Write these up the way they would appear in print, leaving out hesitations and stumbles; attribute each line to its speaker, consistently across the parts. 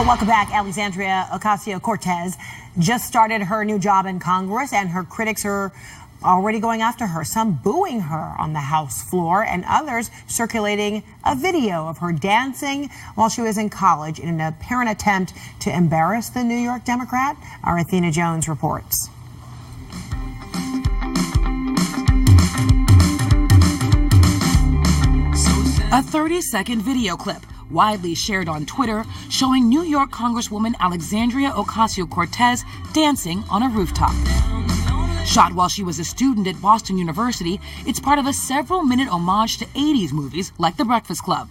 Speaker 1: Welcome back. Alexandria Ocasio-Cortez just started her new job in Congress, and her critics are already going after her, some booing her on the House floor, and others circulating a video of her dancing while she was in college in an apparent attempt to embarrass the New York Democrat. Our Athena Jones reports.
Speaker 2: A 30-second video clip widely shared on Twitter showing New York Congresswoman Alexandria Ocasio-Cortez dancing on a rooftop. Shot while she was a student at Boston University, it's part of a several-minute homage to 80s movies like The Breakfast Club.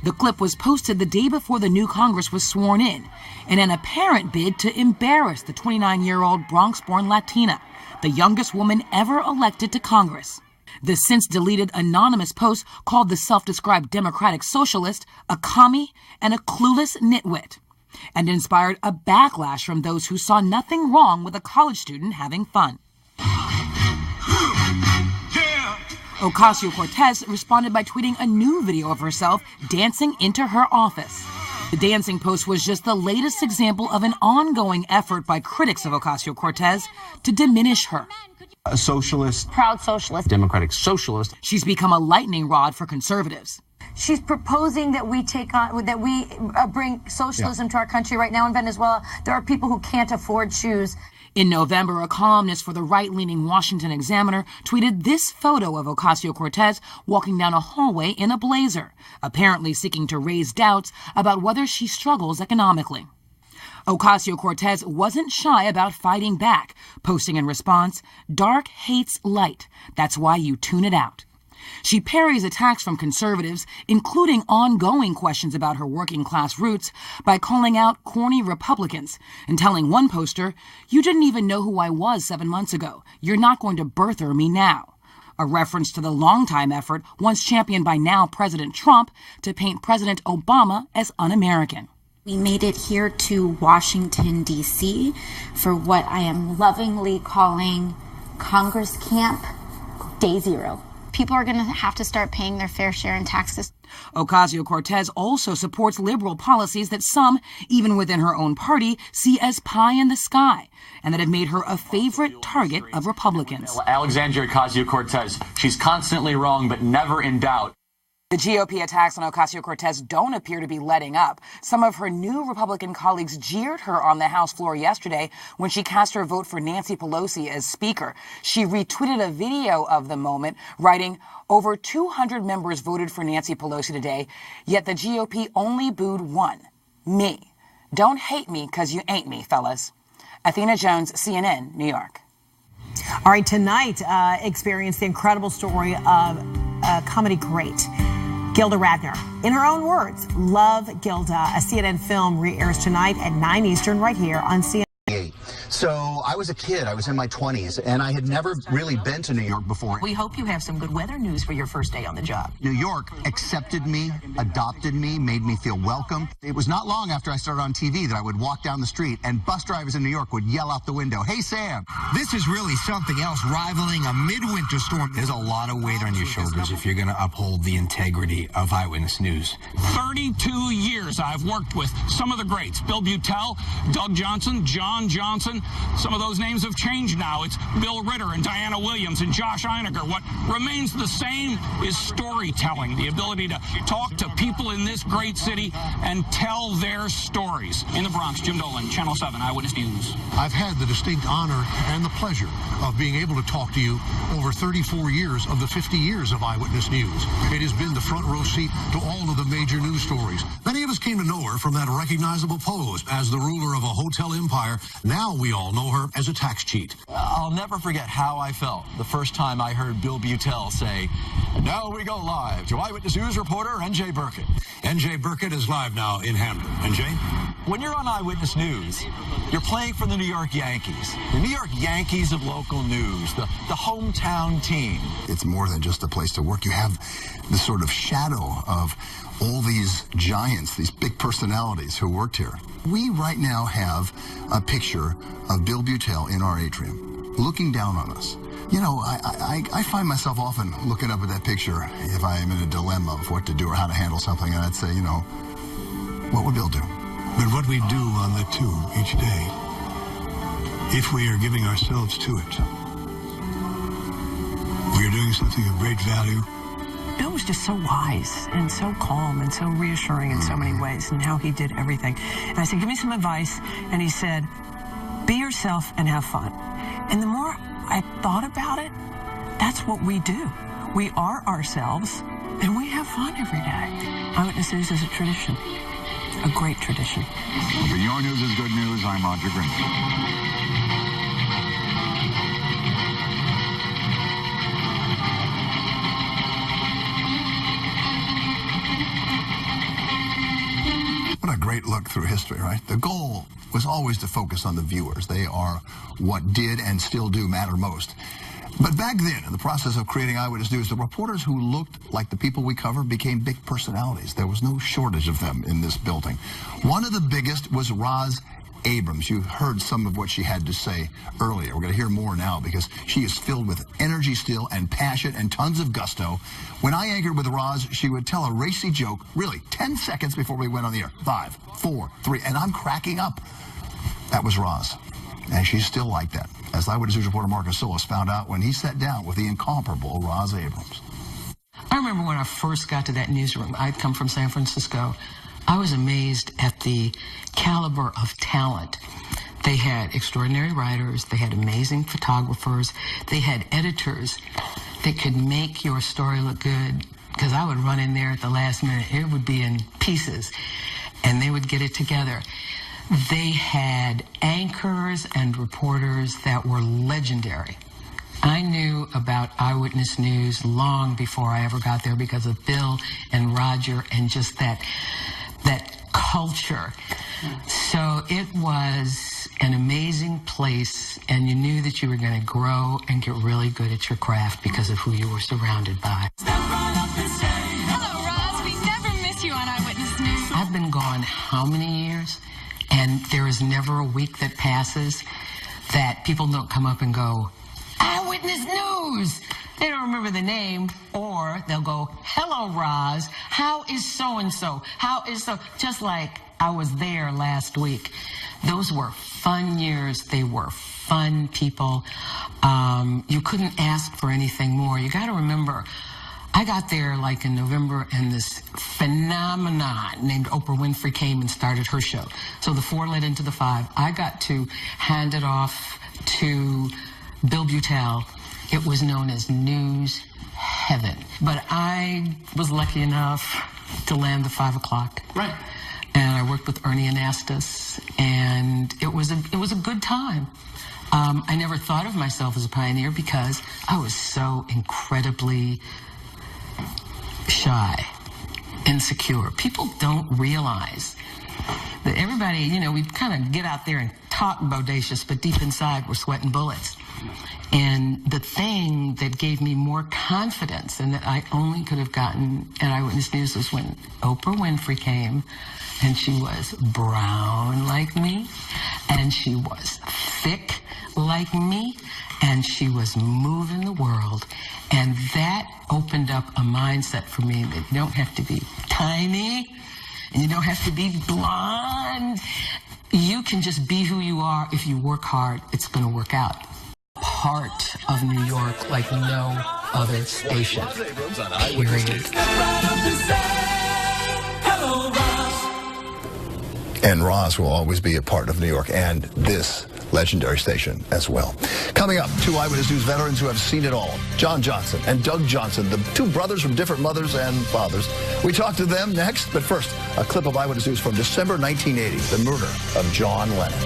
Speaker 2: The clip was posted the day before the new Congress was sworn in an apparent bid to embarrass the 29-year-old Bronx-born Latina, the youngest woman ever elected to Congress. The since-deleted anonymous post called the self-described Democratic Socialist a commie and a clueless nitwit, and inspired a backlash from those who saw nothing wrong with a college student having fun. Ocasio-Cortez responded by tweeting a new video of herself dancing into her office. The dancing post was just the latest example of an ongoing effort by critics of Ocasio-Cortez to diminish her.
Speaker 3: A socialist,
Speaker 4: proud socialist,
Speaker 3: democratic socialist.
Speaker 2: She's become a lightning rod for conservatives.
Speaker 4: She's proposing that we bring socialism to our country. Right now in Venezuela, there are people who can't afford shoes.
Speaker 2: In November, a columnist for the right-leaning Washington Examiner tweeted this photo of Ocasio-Cortez walking down a hallway in a blazer, apparently seeking to raise doubts about whether she struggles economically. Ocasio-Cortez wasn't shy about fighting back, posting in response, "Dark hates light. That's why you tune it out." She parries attacks from conservatives, including ongoing questions about her working-class roots, by calling out corny Republicans and telling one poster, "You didn't even know who I was 7 months ago. You're not going to birther me now." A reference to the longtime effort, once championed by now President Trump, to paint President Obama as un-American.
Speaker 5: We made it here to Washington, D.C. for what I am lovingly calling Congress Camp Day Zero.
Speaker 6: People are going to have to start paying their fair share in taxes.
Speaker 2: Ocasio-Cortez also supports liberal policies that some, even within her own party, see as pie in the sky, and that have made her a favorite target of Republicans.
Speaker 7: Alexandria Ocasio-Cortez, she's constantly wrong, but never in doubt.
Speaker 2: The GOP attacks on Ocasio-Cortez don't appear to be letting up. Some of her new Republican colleagues jeered her on the House floor yesterday when she cast her vote for Nancy Pelosi as Speaker. She retweeted a video of the moment, writing, "Over 200 members voted for Nancy Pelosi today, yet the GOP only booed one, me. Don't hate me because you ain't me, fellas." Athena Jones, CNN, New York.
Speaker 1: All right, tonight, experience the incredible story of comedy great Gilda Radner. In her own words, love Gilda. A CNN film re-airs tonight at 9 Eastern right here on CNN.
Speaker 8: So I was a kid, I was in my 20s, and I had never really been to New York before.
Speaker 9: We hope you have some good weather news for your first day on the job.
Speaker 8: New York accepted me, adopted me, made me feel welcome. It was not long after I started on TV that I would walk down the street and bus drivers in New York would yell out the window, "Hey, Sam."
Speaker 10: This is really something else, rivaling a midwinter storm. There's a lot of weight on your shoulders if you're going to uphold the integrity of Eyewitness News.
Speaker 11: 32 years I've worked with some of the greats. Bill Butel, Doug Johnson, John Johnson. Some of those names have changed now. It's Bill Ritter and Diana Williams and Josh Einiger. What remains the same is storytelling, the ability to talk to people in this great city and tell their stories. In the Bronx, Jim Dolan, Channel 7 Eyewitness News.
Speaker 12: I've had the distinct honor and the pleasure of being able to talk to you over 34 years of the 50 years of Eyewitness News. It has been the front row seat to all of the major news stories. Many of us came to know her from that recognizable pose as the ruler of a hotel empire. Now we all know her as a tax cheat.
Speaker 13: I'll never forget how I felt the first time I heard Bill Butel say, "Now we go live to Eyewitness News reporter N.J. Burkett."
Speaker 12: N.J. Burkett is live now in Hamden. N.J.?
Speaker 13: When you're on Eyewitness News, you're playing for the New York Yankees. The New York Yankees of local news, the hometown team.
Speaker 14: It's more than just a place to work. You have this sort of shadow of all these giants, these big personalities who worked here. We right now have a picture of Bill Butel in our atrium, looking down on us. You know, I find myself often looking up at that picture if I am in a dilemma of what to do or how to handle something, and I'd say, you know, what would Bill do?
Speaker 12: But what we do on the tube each day, if we are giving ourselves to it, we are doing something of great value.
Speaker 9: Bill was just so wise and so calm and so reassuring in so many ways, and how he did everything. And I said, give me some advice. And he said, be yourself and have fun. And the more I thought about it, that's what we do. We are ourselves, and we have fun every day. Eyewitness News is a tradition, a great tradition.
Speaker 15: When your news is good news, I'm Roger Green.
Speaker 14: What a great look through history, right? The goal was always to focus on the viewers. They are what did and still do matter most. But back then, in the process of creating Eyewitness News, the reporters who looked like the people we cover became big personalities. There was no shortage of them in this building. One of the biggest was Roz Abrams. You heard some of what she had to say earlier. We're going to hear more now because she is filled with energy still and passion and tons of gusto. When I anchored with Roz, she would tell a racy joke, really, 10 seconds before we went on the air. 5, 4, 3, and I'm cracking up. That was Roz. And she's still like that, as Eyewitness News reporter Marcus Solis found out when he sat down with the incomparable Roz Abrams.
Speaker 16: I remember when I first got to that newsroom. I'd come from San Francisco. I was amazed at the caliber of talent. They had extraordinary writers. They had amazing photographers. They had editors that could make your story look good. Because I would run in there at the last minute. It would be in pieces. And they would get it together. They had anchors and reporters that were legendary. I knew about Eyewitness News long before I ever got there because of Bill and Roger and just that culture. So it was an amazing place, and you knew that you were going to grow and get really good at your craft because of who you were surrounded by.
Speaker 17: Hello, Roz. We never miss you on Eyewitness News.
Speaker 16: I've been gone how many years? And there is never a week that passes that people don't come up and go, Eyewitness News! They don't remember the name, or they'll go, hello, Roz, how is so-and-so? How is so? Just like I was there last week. Those were fun years. They were fun people. You couldn't ask for anything more. You got to remember, I got there like in November, and this phenomenon named Oprah Winfrey came and started her show. So the 4 led into the 5. I got to hand it off to Bill Butel. It was known as News Heaven. But I was lucky enough to land the 5 o'clock. Right. And I worked with Ernie Anastas, and it was a good time. I never thought of myself as a pioneer because I was so incredibly shy, insecure. People don't realize that everybody, you know, we kind of get out there and talk bodacious, but deep inside we're sweating bullets. And the thing that gave me more confidence and that I only could have gotten at Eyewitness News was when Oprah Winfrey came, and she was brown like me, and she was thick like me, and she was moving the world. And that opened up a mindset for me that you don't have to be tiny, and you don't have to be blonde. You can just be who you are. If you work hard, it's going to work out. Part of New York like no other station. Period.
Speaker 14: And Roz will always be a part of New York and this legendary station as well. Coming up, 2 Eyewitness News veterans who have seen it all. John Johnson and Doug Johnson, the 2 brothers from different mothers and fathers. We talk to them next, but first, a clip of Eyewitness News from December 1980, the murder of John Lennon.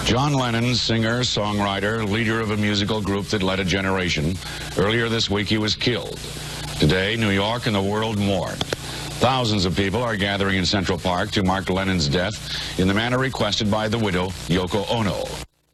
Speaker 18: John Lennon, singer, songwriter, leader of a musical group that led a generation. Earlier this week, he was killed. Today, New York and the world mourn. Thousands of people are gathering in Central Park to mark Lennon's death in the manner requested by the widow, Yoko Ono.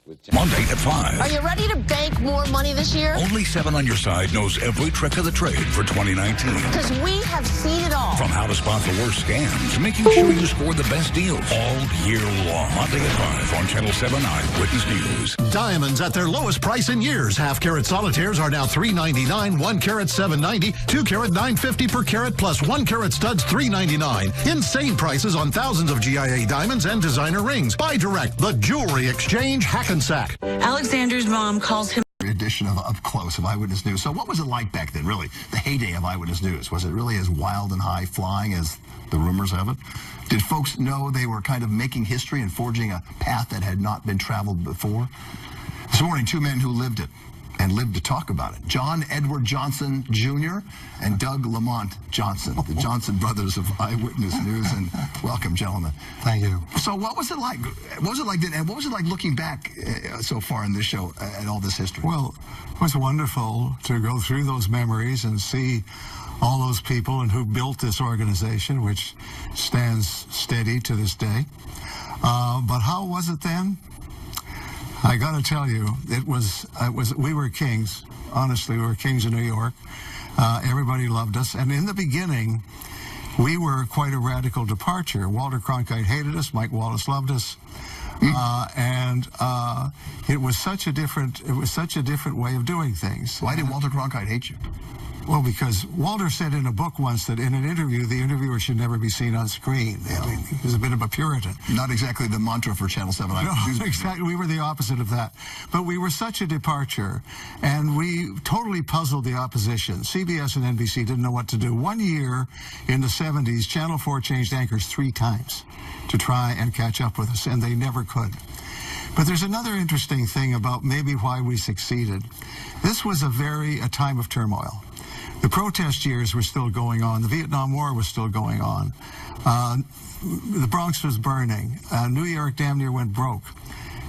Speaker 19: Monday at 5.
Speaker 20: Are you ready to bank more money this year?
Speaker 19: Only 7 on Your Side knows every trick of the trade for 2019.
Speaker 20: Because we have seen it all.
Speaker 19: From how to spot the worst scams to making sure you score the best deals all year long. Monday at 5 on Channel 7 Eyewitness News.
Speaker 12: Diamonds at their lowest price in years. Half-carat solitaires are now $3.99, 1-carat $7.90, 2-carat $9.50 per carat, plus 1-carat studs $3.99. Insane prices on thousands of GIA diamonds and designer rings. Buy direct. The Jewelry Exchange Hackensack.
Speaker 21: Alexander's mom calls him
Speaker 8: edition of Up Close of Eyewitness News. So what was it like back then, really? The heyday of Eyewitness News. Was it really as wild and high-flying as the rumors have it? Did folks know they were kind of making history and forging a path that had not been traveled before? This morning, 2 men who lived it and lived to talk about it. John Edward Johnson Jr. and Doug Lamont Johnson, the Johnson brothers of Eyewitness News. And welcome, gentlemen.
Speaker 22: Thank you.
Speaker 8: So what was it like? What was it like then? And what was it like looking back so far in this show at all this history?
Speaker 22: Well, it was wonderful to go through those memories and see all those people and who built this organization, which stands steady to this day. But how was it then? I got to tell you, we were kings. Honestly, we were kings in New York. Everybody loved us. And in the beginning, we were quite a radical departure. Walter Cronkite hated us. Mike Wallace loved us. It was such a different way of doing things.
Speaker 8: Why did Walter Cronkite hate you?
Speaker 22: Well, because Walter said in a book once that in an interview, the interviewer should never be seen on screen. I mean, he was a bit of a Puritan.
Speaker 8: Not exactly the mantra for Channel 7.
Speaker 22: No, exactly. We were the opposite of that. But we were such a departure, and we totally puzzled the opposition. CBS and NBC didn't know what to do. One year in the 70s, Channel 4 changed anchors 3 times to try and catch up with us, and they never could. But there's another interesting thing about maybe why we succeeded. This was a time of turmoil. The protest years were still going on. The Vietnam War was still going on. The Bronx was burning. New York damn near went broke.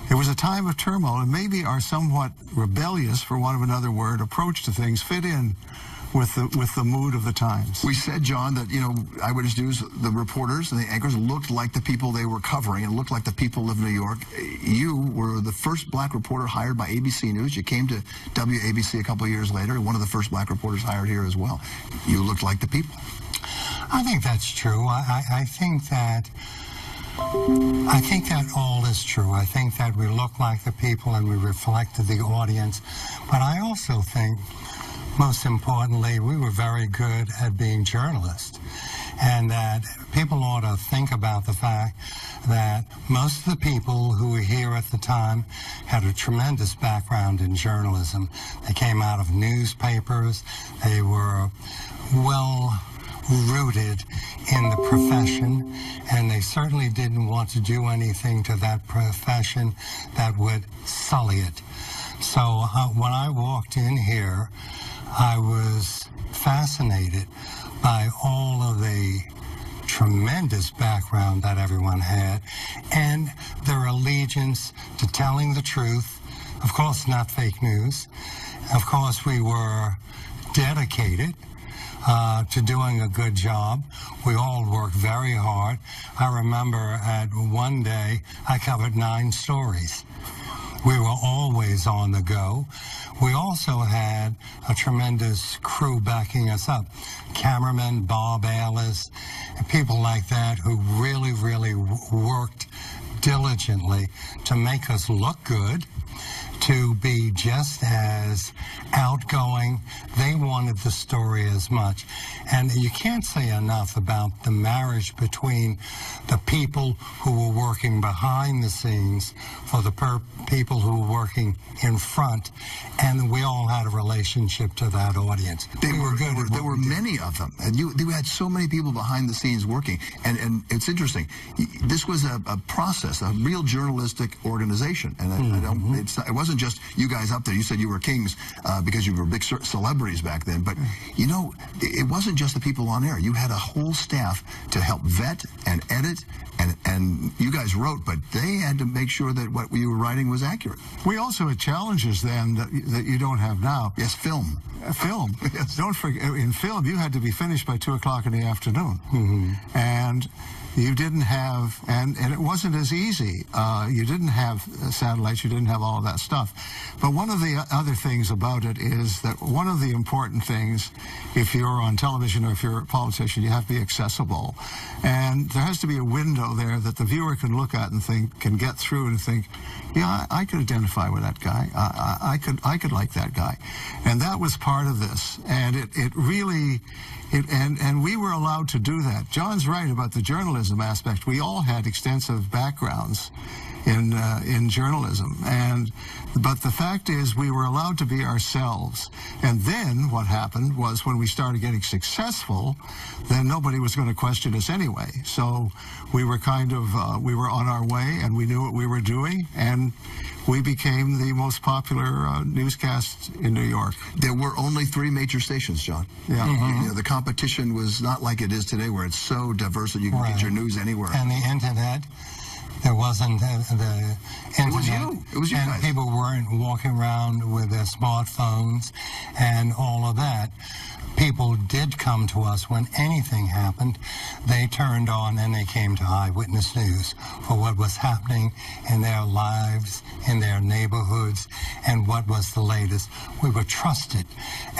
Speaker 22: It was a time of turmoil, and maybe our somewhat rebellious, for want of another word, approach to things fit in with the mood of the times.
Speaker 8: We said, John, that, Eyewitness News, the reporters and the anchors looked like the people they were covering and looked like the people of New York. You were the first black reporter hired by ABC News. You came to WABC a couple of years later, one of the first black reporters hired here as well. You looked like the people.
Speaker 22: I think that's true. I think that all is true. I think that we look like the people and we reflected the audience. But I also think, most importantly, we were very good at being journalists, and that people ought to think about the fact that most of the people who were here at the time had a tremendous background in journalism. They came out of newspapers. They were well rooted in the profession, and they certainly didn't want to do anything to that profession that would sully it. So when I walked in here, I was fascinated by all of the tremendous background that everyone had and their allegiance to telling the truth. Of course, not fake news. Of course, we were dedicated to doing a good job. We all worked very hard. I remember at one day, I covered 9 stories. We were always on the go. We also had a tremendous crew backing us up. Cameramen, Bob Alice, and people like that who really, really worked diligently to make us look good, to be just as outgoing. They wanted the story as much. And you can't say enough about the marriage between the people who were working behind the scenes for the people who were working in front, and we all had a relationship to that audience.
Speaker 8: There were many of them, and you had so many people behind the scenes working, and it's interesting. This was a process, a real journalistic organization, and it wasn't just you guys up there. You said you were kings because you were big celebrities back then, but it wasn't just the people on air. You had a whole staff to help vet and edit, and you guys wrote, but they had to make sure that what you were writing was accurate.
Speaker 22: We also had challenges then that you don't have now.
Speaker 8: Yes, film.
Speaker 22: Film. Yes. Don't forget, in film, you had to be finished by 2 o'clock in the afternoon. And
Speaker 12: you didn't have, and it wasn't as easy. You didn't have satellites, you didn't have all of that stuff. But one of the other things about it is that one of the important things, if you're on television or if you're a politician, you have to be accessible. And there has to be a window there that the viewer can look at and think, can get through and think, yeah, I could identify with that guy. I could like that guy. And that was part of this. And it really... And we were allowed to do that. John's right about the journalism aspect. We all had extensive backgrounds in journalism, but the fact is we were allowed to be ourselves. And then what happened was when we started getting successful, then nobody was going to question us anyway. So we were we were on our way, and we knew what we were doing, and we became the most popular newscast in New York.
Speaker 8: There were only 3 major stations, John.
Speaker 12: Yeah.
Speaker 8: You know, the competition was not like it is today, where it's so diverse that you can get your news anywhere.
Speaker 22: And the internet, there wasn't the internet.
Speaker 8: It was you. It was you
Speaker 22: and
Speaker 8: guys.
Speaker 22: People weren't walking around with their smartphones and all of that. People did come to us when anything happened. They turned on and they came to Eyewitness News for what was happening in their lives, in their neighborhoods, and what was the latest. We were trusted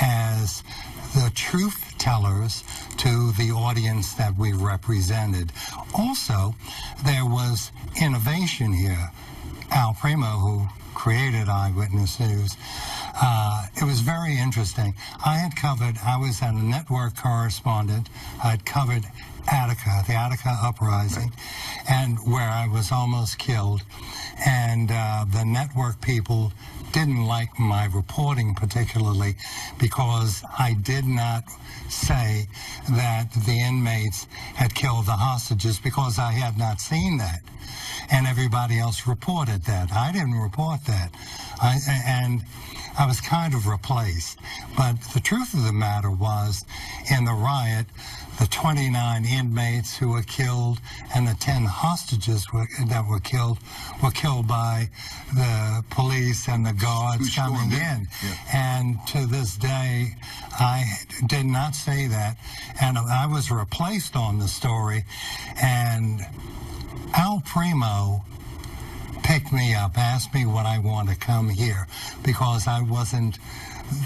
Speaker 22: as the truth tellers to the audience that we represented. Also, there was innovation here. Al Primo, who created Eyewitness News, it was very interesting. I was a network correspondent. I'd covered Attica, the Attica uprising, and where I was almost killed. And the network people didn't like my reporting particularly because I did not say that the inmates had killed the hostages because I had not seen that. And everybody else reported that. I didn't report that. And I was kind of replaced. But the truth of the matter was, in the riot, the 29 inmates who were killed and the 10 hostages that were killed by the police and the guards coming in.
Speaker 8: Yeah.
Speaker 22: And to this day, I did not say that. And I was replaced on the story. And Al Primo picked me up, asked me would I want to come here because I wasn't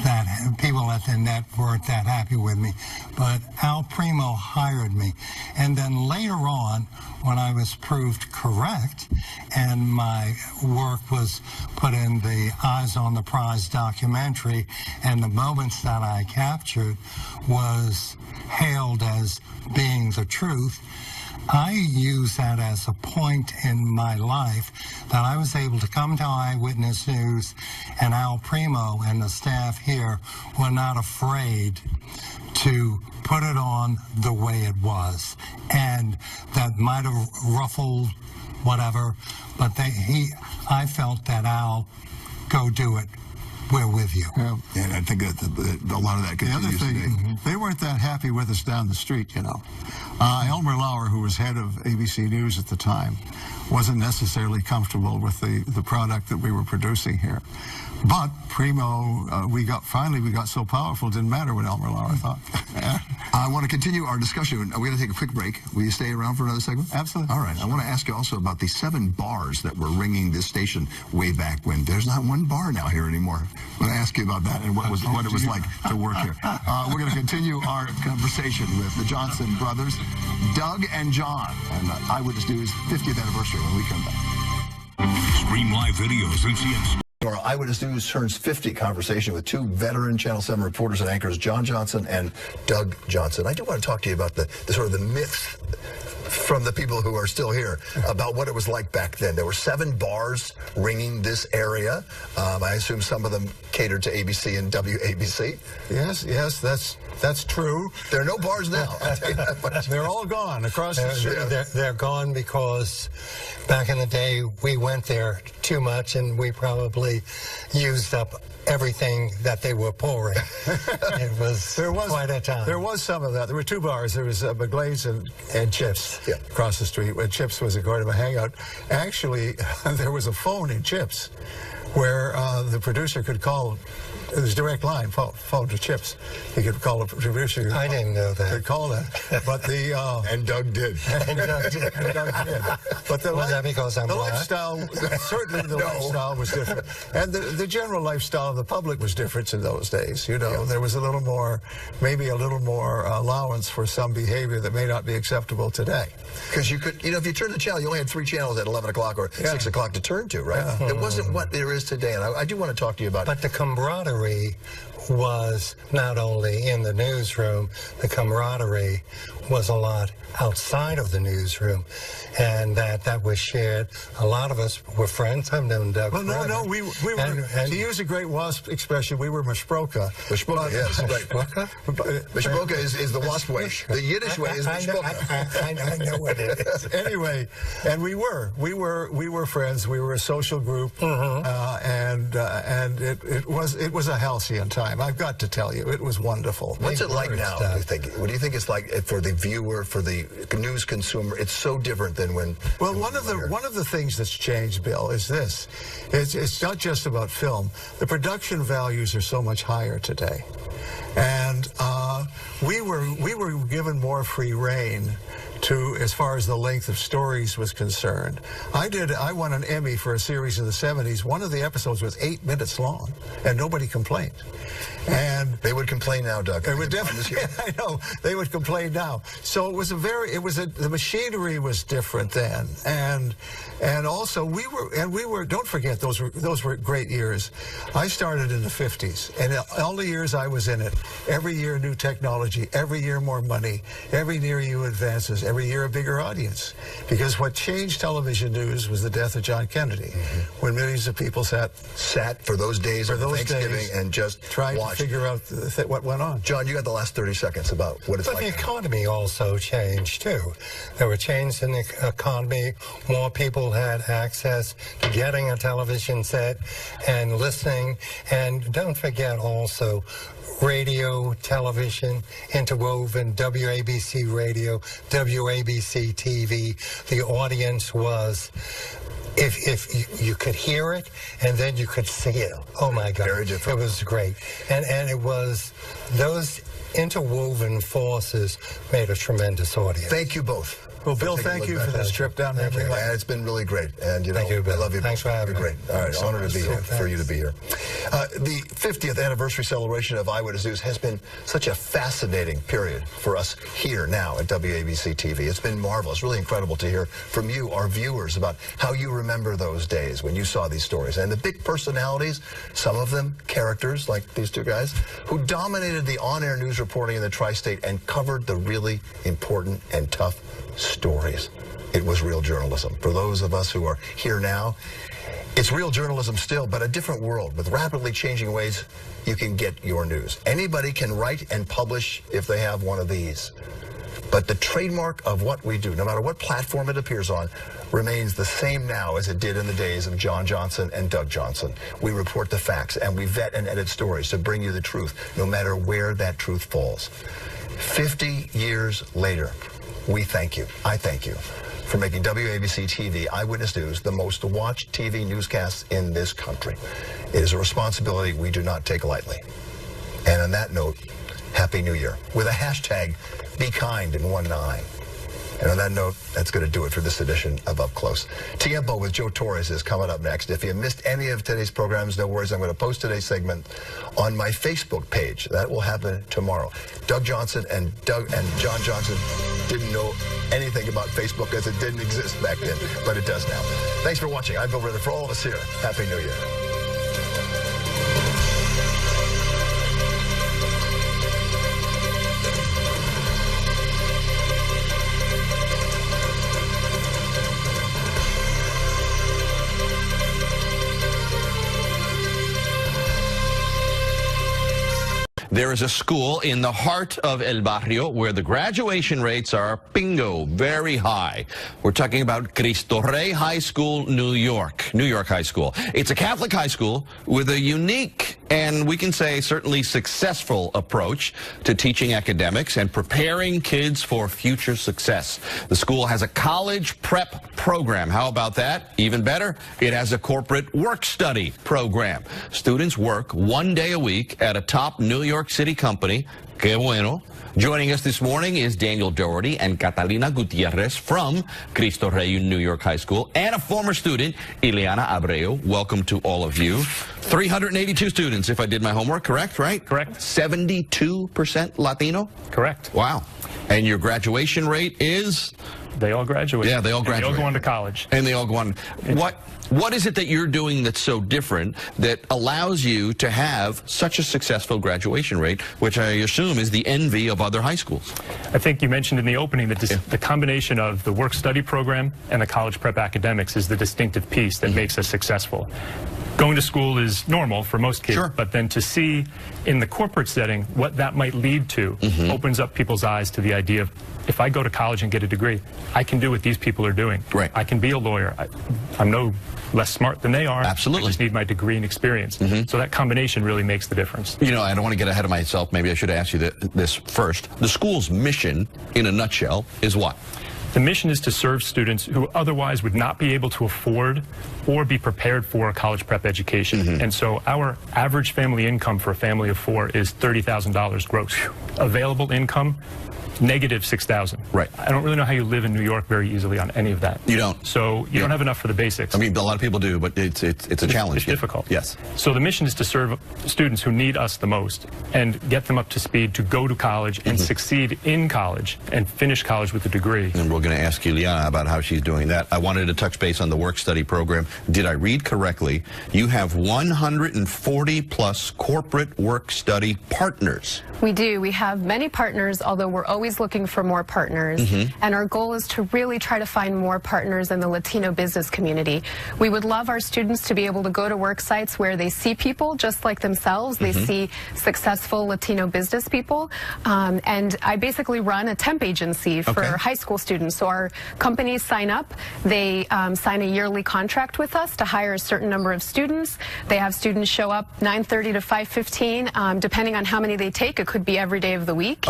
Speaker 22: that, people at the net weren't that happy with me. But Al Primo hired me. And then later on, when I was proved correct and my work was put in the Eyes on the Prize documentary, and the moments that I captured was hailed as being the truth, I use that as a point in my life that I was able to come to Eyewitness News, and Al Primo and the staff here were not afraid to put it on the way it was. And that might have ruffled whatever, but I felt that Al, go do it. We're with you.
Speaker 8: Yeah. And I think that a lot of that continues today.
Speaker 12: They weren't that happy with us down the street, you know. Elmer Lauer, who was head of ABC News at the time, wasn't necessarily comfortable with the product that we were producing here. But Primo, we got so powerful, it didn't matter what Elmer Lauer thought.
Speaker 8: I want to continue our discussion. We're going to take a quick break. Will you stay around for another segment?
Speaker 12: Absolutely.
Speaker 8: All right. I want to ask you also about the 7 bars that were ringing this station way back when. There's not one bar now here anymore. I want to ask you about that and what it was like to work here. We're going to continue our conversation with the Johnson brothers, Doug and John, and Eyewitness News 50th anniversary when we come back.
Speaker 19: Stream live videos and see it.
Speaker 8: Our Eyewitness News turns 50 conversation with 2 veteran Channel 7 reporters and anchors, John Johnson and Doug Johnson. I do want to talk to you about the sort of the myths from the people who are still here about what it was like back then. There were 7 bars ringing this area. I assume some of them catered to ABC and WABC.
Speaker 3: Yes, that's true.
Speaker 8: There are no bars now.
Speaker 3: They're all gone across the street.
Speaker 22: They're gone because back in the day we went there too much and we probably used up everything that they were pouring. It was quite a time.
Speaker 3: There was some of that. There were 2 bars. There was McGlade's and Chips across the street. When Chips was a part of a hangout. Actually, there was a phone in Chips where the producer could call. It was direct line, phone to Chips. He could call the producer.
Speaker 22: I didn't know that.
Speaker 3: Could call that, but the
Speaker 8: and Doug did.
Speaker 3: And Doug did. But the
Speaker 22: Was that because I'm black?
Speaker 3: lifestyle, certainly the lifestyle was different, and the general lifestyle of the public was different in those days. You know, there was a little more, maybe a little more allowance for some behavior that may not be acceptable today.
Speaker 8: Because you could, you know, if you turned the channel, you only had 3 channels at 11 o'clock or 6 o'clock to turn to, right?
Speaker 3: Yeah.
Speaker 8: It wasn't what there is today, and I do want to talk to you about.
Speaker 22: But the camaraderie was not only in the newsroom, the camaraderie was a lot outside of the newsroom, and that was shared. A lot of us were friends. I've known Doug.
Speaker 3: Well, no, we were, to use a great WASP expression, we were mishproka.
Speaker 8: Mishproka, yes, right. Mishproka is the WASP way. The Yiddish way is mishproka.
Speaker 22: I know what it is.
Speaker 3: Anyway, and we were friends. We were a social group, and it was a halcyon time. I've got to tell you, it was wonderful.
Speaker 8: What's it like now? Do you think? What do you think it's like for the viewer, for the news consumer? It's so different than when.
Speaker 3: Well, one of the things that's changed, Bill, is this: it's not just about film. The production values are so much higher today, and we were given more free rein to as far as the length of stories was concerned. I won an Emmy for a series in the 70s. One of the episodes was 8 minutes long, and nobody complained. And
Speaker 8: they would complain now, Doug.
Speaker 3: They would definitely. I know they would complain now. So it was the machinery was different then, and also we were. Don't forget those were great years. I started in the 50s, and all the years I was in it, every year new technology, every year more money, every year new advances, every year a bigger audience. Because what changed television news was the death of John Kennedy, when millions of people sat
Speaker 8: for those days of Thanksgiving and just
Speaker 3: tried to figure out what went on.
Speaker 8: John, you got the last 30 seconds about what it's like.
Speaker 22: But the economy also changed too. There were changes in the economy. More people had access to getting a television set and listening. And don't forget also radio, television, interwoven, WABC radio, WABC TV. The audience was, if you could hear it and then you could see it. Oh my God.
Speaker 8: Very different.
Speaker 22: It was great. And it was those interwoven forces made a tremendous audience.
Speaker 8: Thank you both.
Speaker 3: Well, Bill, thank you for this trip down memory lane.
Speaker 8: It's been really great, and
Speaker 22: thank you, Bill.
Speaker 8: I love you.
Speaker 22: Thanks for having me.
Speaker 8: Great. All right, honor to be here for you to be here. The 50th anniversary celebration of Eyewitness News has been such a fascinating period for us here now at WABC TV. It's been marvelous, really incredible to hear from you, our viewers, about how you remember those days when you saw these stories, and the big personalities, some of them characters like these two guys, who dominated the on-air news reporting in the tri-state and covered the really important and tough stories. It was real journalism. For those of us who are here now, it's real journalism still, but a different world with rapidly changing ways you can get your news. Anybody can write and publish if they have one of these. But the trademark of what we do, no matter what platform it appears on, remains the same now as it did in the days of John Johnson and Doug Johnson. We report the facts and we vet and edit stories to bring you the truth, no matter where that truth falls. 50 years later, we thank you. I thank you for making WABC TV Eyewitness News the most watched TV newscast in this country. It is a responsibility we do not take lightly. And on that note, Happy New Year with a hashtag #BeKind. And on that note, that's going to do it for this edition of Up Close. Tiempo with Joe Torres is coming up next. If you missed any of today's programs, no worries. I'm going to post today's segment on my Facebook page. That will happen tomorrow. Doug Johnson and John Johnson didn't know anything about Facebook as it didn't exist back then, but it does now. Thanks for watching. I'm Bill Ritter. For all of us here, Happy New Year.
Speaker 4: There is a school in the heart of El Barrio where the graduation rates are, bingo, very high. We're talking about Cristo Rey High School, New York High School. It's a Catholic high school with a unique and we can say certainly successful approach to teaching academics and preparing kids for future success. The school has a college prep program. How about that? Even better, it has a corporate work study program. Students work 1 day a week at a top New York City company. Que bueno. Joining us this morning is Daniel Doherty and Catalina Gutierrez from Cristo Rey New York High School, and a former student, Ileana Abreu. Welcome to all of you. 382 students, if I did my homework, correct, right?
Speaker 5: Correct.
Speaker 4: 72% Latino?
Speaker 5: Correct.
Speaker 4: Wow. And your graduation rate is?
Speaker 5: They all graduate.
Speaker 4: Yeah, they all graduate.
Speaker 5: And they all go on to college.
Speaker 4: And they all go on. What is it that you're doing that's so different that allows you to have such a successful graduation rate, which I assume is the envy of other high schools?
Speaker 5: I think you mentioned in the opening that the combination of the work-study program and the college prep academics is the distinctive piece that makes us successful. Going to school is normal for most kids, but then to see in the corporate setting what that might lead to opens up people's eyes to the idea of, if I go to college and get a degree, I can do what these people are doing.
Speaker 4: Right.
Speaker 5: I can be a lawyer. I'm no less smart than they are.
Speaker 4: Absolutely.
Speaker 5: I just need my degree and experience. So that combination really makes the difference.
Speaker 4: You know, I don't want to get ahead of myself. Maybe I should ask you this first. The school's mission, in a nutshell, is what?
Speaker 5: The mission is to serve students who otherwise would not be able to afford or be prepared for a college prep education. And so our average family income for a family of 4 is $30,000 gross. Available income, negative $6,000.
Speaker 4: Right.
Speaker 5: I don't really know how you live in New York very easily on any of that.
Speaker 4: You don't.
Speaker 5: So you don't have enough for the basics.
Speaker 4: I mean, a lot of people do, but it's a challenge.
Speaker 5: It's difficult.
Speaker 4: Yes.
Speaker 5: So the mission is to serve students who need us the most and get them up to speed to go to college and succeed in college and finish college with a degree.
Speaker 4: And we're going to ask Ileana about how she's doing that. I wanted to touch base on the work-study program. Did I read correctly? You have 140 plus corporate work-study partners.
Speaker 6: We do. We have many partners, although we're always looking for more partners. And our goal is to really try to find more partners in the Latino business community. We would love our students to be able to go to work sites where they see people just like themselves. They see successful Latino business people. And I basically run a temp agency for high school students. So our companies sign up. They sign a yearly contract with us to hire a certain number of students. They have students show up 9:30 to 5:15, depending on how many they take. It could be every day of the week.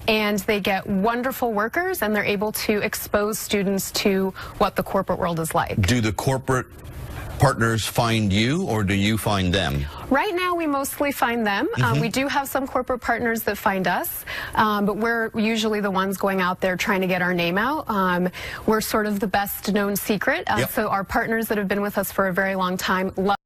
Speaker 6: And they get wonderful workers, and they're able to expose students to what the corporate world is like.
Speaker 4: Do the corporate partners find you, or do you find them?
Speaker 6: Right now, we mostly find them. We do have some corporate partners that find us, but we're usually the ones going out there trying to get our name out. We're sort of the best known secret. So our partners that have been with us for a very long time love